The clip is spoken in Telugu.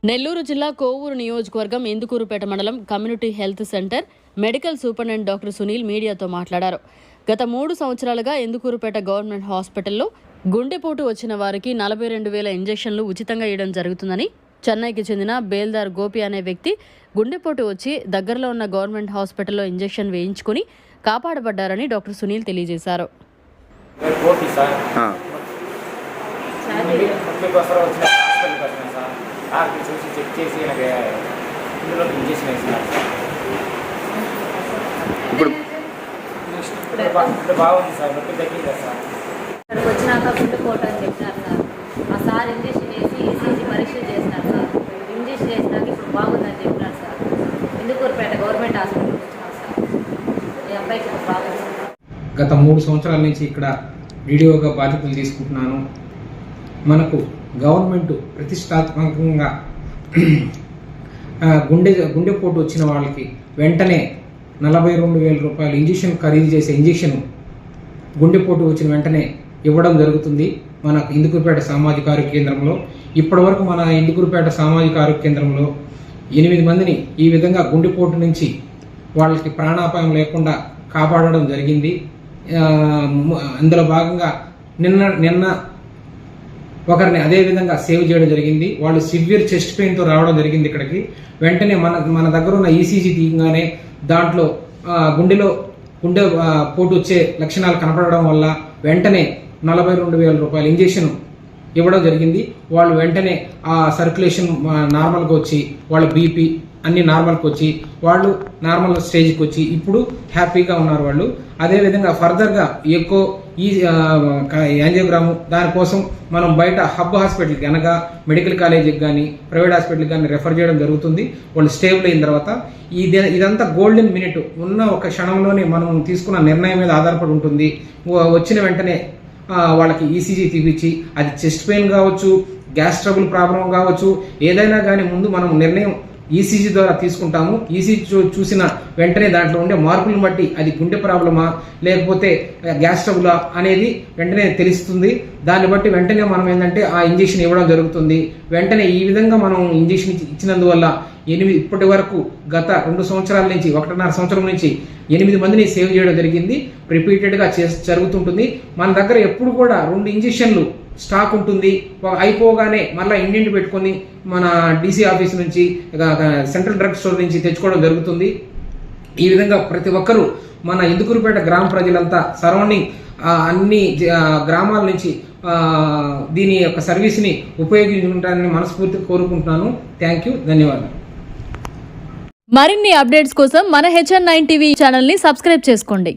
నెల్లూరు జిల్లా కోవూరు నియోజకవర్గం ఇందుకూరుపేట మండలం community health centre medical superintendent doctor Sunil మీడియాతో మాట్లాడారు. గత 3 సంవత్సరాలుగా ఇందుకూరుపేట గవర్నమెంట్ హాస్పిటల్లో గుండెపోటు వచ్చిన వారికి 42,000 ఇంజెక్షన్లు ఉచితంగా ఇవ్వడం జరుగుతుందని, చెన్నైకి చెందిన బేల్దార్ గోపి అనే వ్యక్తి గుండెపోటు వచ్చి దగ్గరలో ఉన్న గవర్నమెంట్ హాస్పిటల్లో ఇంజెక్షన్ వేయించుకుని కాపాడబడ్డారని డాక్టర్ సునీల్ తెలియజేశారు. చూసి చెక్ చేసి ఇందులో ఇంజెక్షన్ వేసినారు సార్. ఇప్పుడు బాగుంది సార్, నొప్పి తగ్గిందా సార్? ఇక్కడికి వచ్చినాక గుండెపోటు అని చెప్పినారు సార్. ఆ సార్ ఇంజెక్షన్ వేసి ఈసీజీ పరీక్ష చేసినారు సార్. ఇంజెక్షన్ వేసినాక ఇప్పుడు బాగుందని చెప్పినారు సార్. ఇందుకూరుపేట గవర్నమెంట్ హాస్పిటల్కి వచ్చినారు సార్. ఈ అబ్బాయికి ఇప్పుడు బాగుంది. గత 3 సంవత్సరాల నుంచి ఇక్కడ వీడియోగా బాధ్యతలు తీసుకుంటున్నాను. మనకు గవర్నమెంట్ ప్రతిష్టాత్మకంగా గుండెపోటు వచ్చిన వాళ్ళకి వెంటనే 42,000 రూపాయలు ఇంజెక్షన్ ఖరీదు చేసే ఇంజెక్షన్ గుండెపోటు వచ్చిన వెంటనే ఇవ్వడం జరుగుతుంది మన ఇందుకూరుపేట సామాజిక ఆరోగ్య కేంద్రంలో. ఇప్పటివరకు మన ఇందుకూరుపేట సామాజిక ఆరోగ్య కేంద్రంలో 8 మందిని ఈ విధంగా గుండెపోటు నుంచి వాళ్ళకి ప్రాణాపాయం లేకుండా కాపాడడం జరిగింది. అందులో భాగంగా నిన్న ఒకరిని అదే విధంగా సేవ్ చేయడం జరిగింది. వాళ్ళు సివియర్ చెస్ట్ పెయిన్తో రావడం జరిగింది ఇక్కడికి. వెంటనే మన దగ్గర ఉన్న ఈసీజీ తీయగానే దాంట్లో గుండె పోటు వచ్చే లక్షణాలు కనపడడం వల్ల వెంటనే 42,000 రూపాయల ఇంజెక్షన్ ఇవ్వడం జరిగింది. వాళ్ళు వెంటనే ఆ సర్క్యులేషన్ నార్మల్గా వచ్చి వాళ్ళ బీపీ అన్ని నార్మల్కి వచ్చి వాళ్ళు నార్మల్ స్టేజ్కి వచ్చి ఇప్పుడు హ్యాపీగా ఉన్నారు వాళ్ళు. అదేవిధంగా ఫర్దర్గా ఎక్కువ ఈ యాంజియోగ్రాము దానికోసం మనం బయట హబ్ హాస్పిటల్కి అనగా మెడికల్ కాలేజీకి కానీ ప్రైవేట్ హాస్పిటల్కి కానీ రెఫర్ చేయడం జరుగుతుంది. వాళ్ళు స్టేబుల్ అయిన తర్వాత ఇదంతా గోల్డెన్ మినిట్ ఉన్న ఒక క్షణంలోనే మనం తీసుకున్న నిర్ణయం మీద ఆధారపడి ఉంటుంది. వచ్చిన వెంటనే వాళ్ళకి ఈసీజీ తీపిచ్చి అది చెస్ట్ పెయిన్ కావచ్చు, గ్యాస్ ట్రబుల్ ప్రాబ్లం కావచ్చు, ఏదైనా కానీ ముందు మనం నిర్ణయం ఈసీజీ ద్వారా తీసుకుంటాము. ఈసీజీ చూసిన వెంటనే దాంట్లో ఉండే మార్పులను బట్టి అది గుండె ప్రాబ్లమా లేకపోతే గ్యాస్ ట్రబులా అనేది వెంటనే తెలుస్తుంది. దాన్ని బట్టి వెంటనే మనం ఏంటంటే ఆ ఇంజెక్షన్ ఇవ్వడం జరుగుతుంది. వెంటనే ఈ విధంగా మనం ఇంజెక్షన్ ఇచ్చినందువల్ల ఇప్పటి వరకు గత 2 సంవత్సరాల నుంచి 1.5 సంవత్సరం నుంచి 8 మందిని సేవ్ చేయడం జరిగింది. రిపీటెడ్గా జరుగుతుంటుంది. మన దగ్గర ఎప్పుడు కూడా 2 ఇంజెక్షన్లు స్టాక్ ఉంటుంది. అయిపోగానే మళ్ళీ ఇండియన్ పెట్టుకొని మన డీసీ ఆఫీస్ నుంచి సెంట్రల్ డ్రగ్ స్టోర్ నుంచి తెచ్చుకోవడం జరుగుతుంది. ఈ విధంగా ప్రతి ఒక్కరూ మన ఇందుకూరుపేట గ్రామ ప్రజలంతా సరౌండింగ్ అన్ని గ్రామాల నుంచి దీని యొక్క సర్వీస్ని ఉపయోగించుకుంటానని మనస్ఫూర్తిగా కోరుకుంటున్నాను. థ్యాంక్ యూ, ధన్యవాదాలు. మరిన్ని అప్డేట్స్ కోసం మన HN9 టీవీ ఛానల్ని సబ్స్క్రైబ్ చేసుకోండి.